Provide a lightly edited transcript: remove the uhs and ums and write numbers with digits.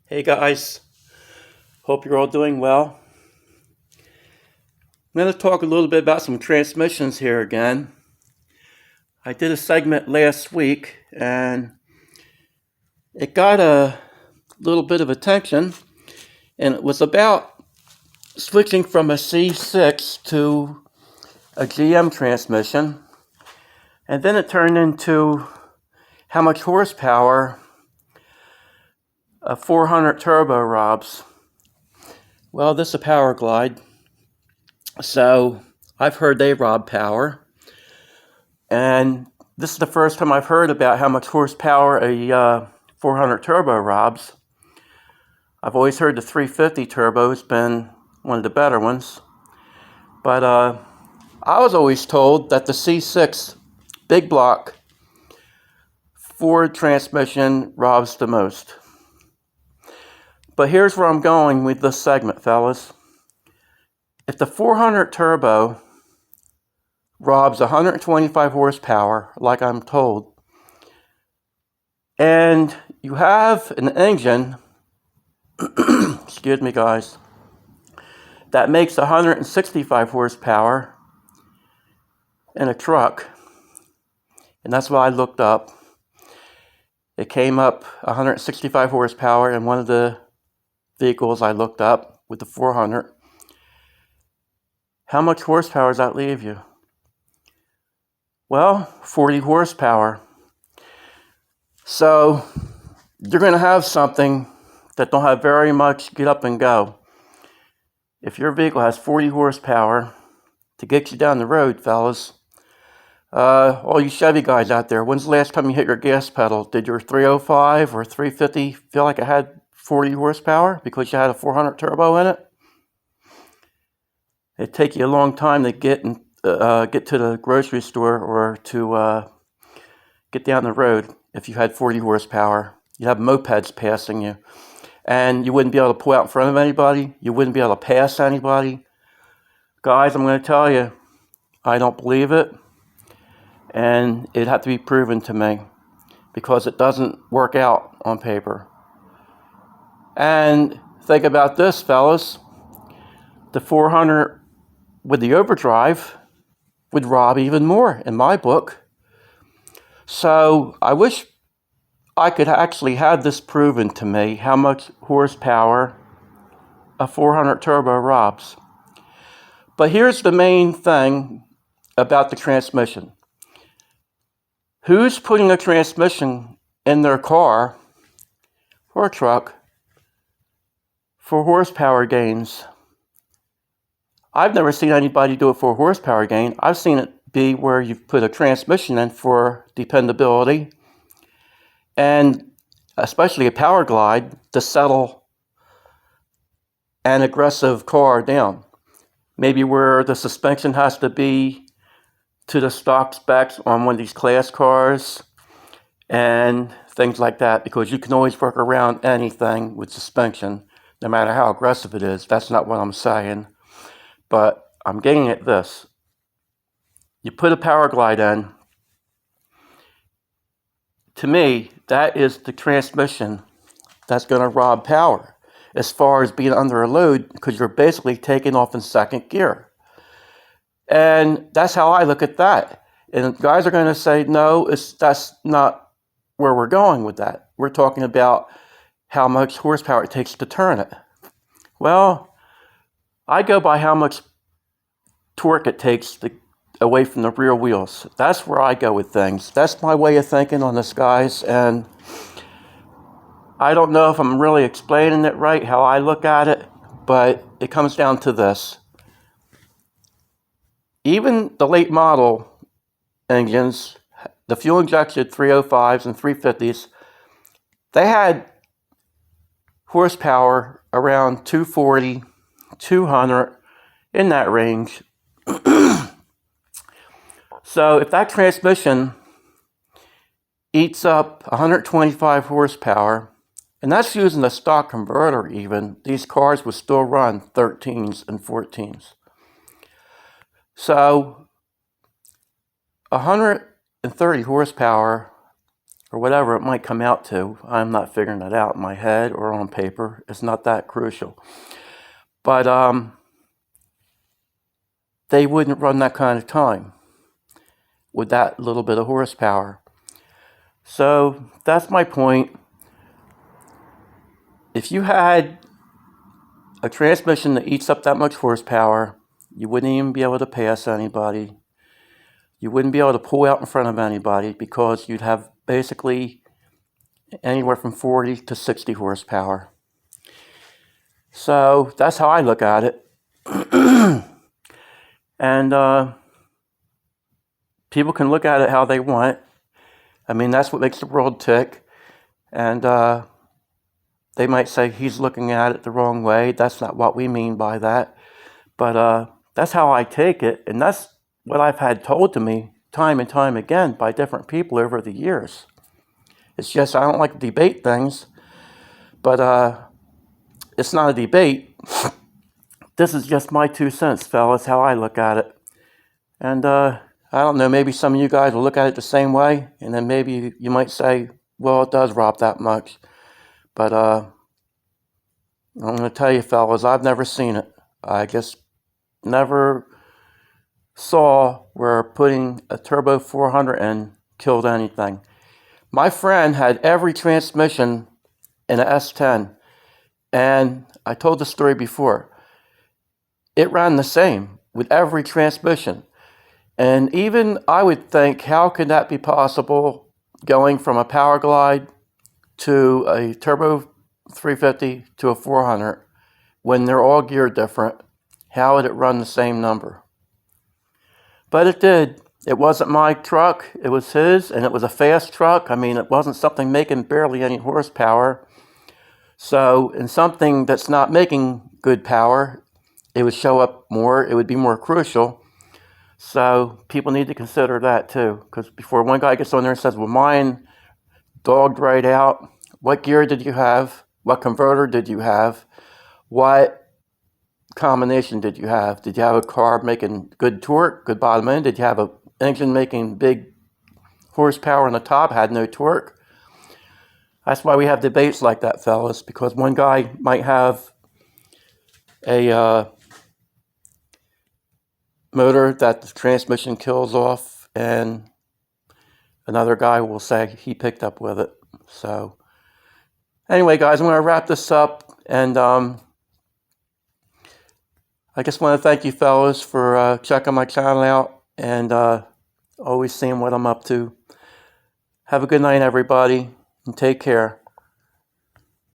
Hey guys, hope you're all doing well. I'm going to talk a little bit about some transmissions here again. I did a segment last week and it got a little bit of attention, and it was about switching from a C6 to a GM transmission, and then it turned into how much horsepower a 400 turbo robs. Well, this is a Power Glide, so I've heard they rob power, and this is the first time I've heard about how much horsepower a 400 turbo robs. I've always heard the 350 turbo has been one of the better ones, but I was always told that the C6 big block Ford transmission robs the most. But here's where I'm going with this segment, fellas. If the 400 turbo robs 125 horsepower, like I'm told, and you have an engine, excuse me guys, that makes 165 horsepower in a truck, and that's what I looked up. It came up 165 horsepower in one of the vehicles I looked up with the 400. How much horsepower does that leave you? Well, 40 horsepower. So you're going to have something that don't have very much get up and go. If your vehicle has 40 horsepower to get you down the road, fellas, all you Chevy guys out there, when's the last time you hit your gas pedal? Did your 305 or 350 feel like it had 40 horsepower because you had a 400 turbo in it? It'd take you a long time to get to the grocery store or to get down the road if you had 40 horsepower. You'd have mopeds passing you, and you wouldn't be able to pull out in front of anybody. You wouldn't be able to pass anybody. Guys, I'm going to tell you, I don't believe it, and it'd have to be proven to me because it doesn't work out on paper. And think about this, fellas. The 400 with the overdrive would rob even more in my book. So I wish I could actually have this proven to me, how much horsepower a 400 turbo robs. But here's the main thing about the transmission. Who's putting a transmission in their car or truck for horsepower gains? I've never seen anybody do it for a horsepower gain. I've seen it be where you put a transmission in for dependability, and especially a Power Glide to settle an aggressive car down. Maybe where the suspension has to be to the stock specs on one of these class cars and things like that, because you can always work around anything with suspension, no matter how aggressive it is. That's not what I'm saying. But I'm getting at this. You put a Power Glide in, to me, that is the transmission that's going to rob power as far as being under a load, because you're basically taking off in second gear. And that's how I look at that. And guys are going to say, no, that's not where we're going with that. We're talking about how much horsepower it takes to turn it. Well, I go by how much torque it takes away from the rear wheels. That's where I go with things. That's my way of thinking on this, guys. And I don't know if I'm really explaining it right, how I look at it, but it comes down to this. Even the late model engines, the fuel injected 305s and 350s, they had horsepower around 240, 200, in that range. So if that transmission eats up 125 horsepower, and that's using the stock converter even, these cars would still run 13s and 14s. So 130 horsepower or whatever it might come out to. I'm not figuring it out in my head or on paper. It's not that crucial. But they wouldn't run that kind of time with that little bit of horsepower. So that's my point. If you had a transmission that eats up that much horsepower, you wouldn't even be able to pass anybody. You wouldn't be able to pull out in front of anybody because you'd have basically anywhere from 40 to 60 horsepower. So that's how I look at it. And people can look at it how they want. I mean, that's what makes the world tick. And they might say he's looking at it the wrong way. That's not what we mean by that. But that's how I take it. And that's what I've had told to me time and time again by different people over the years. It's just I don't like to debate things. But it's not a debate. This is just my 2 cents, fellas, how I look at it. And I don't know, maybe some of you guys will look at it the same way. And then maybe you might say, well, it does rob that much. But I'm going to tell you, fellas, I've never seen it. I just never saw where putting a turbo 400 in killed anything. My friend had every transmission in a S10, and I told the story before. It ran the same with every transmission. And even I would think, how could that be possible going from a Power Glide to a Turbo 350 to a 400 when they're all geared different? How would it run the same number? But it did. It wasn't my truck. It was his, and it was a fast truck. I mean, it wasn't something making barely any horsepower. So in something that's not making good power, it would show up more. It would be more crucial. So people need to consider that too. Because before one guy gets on there and says, well, mine dogged right out. What gear did you have? What converter did you have? What combination did you have? Did you have a car making good torque, good bottom end? Did you have an engine making big horsepower on the top, had no torque? That's why we have debates like that, fellas, because one guy might have a motor that the transmission kills off, and another guy will say he picked up with it. So anyway, guys, I'm going to wrap this up, and I just want to thank you fellas for checking my channel out and always seeing what I'm up to. Have a good night, everybody, and take care.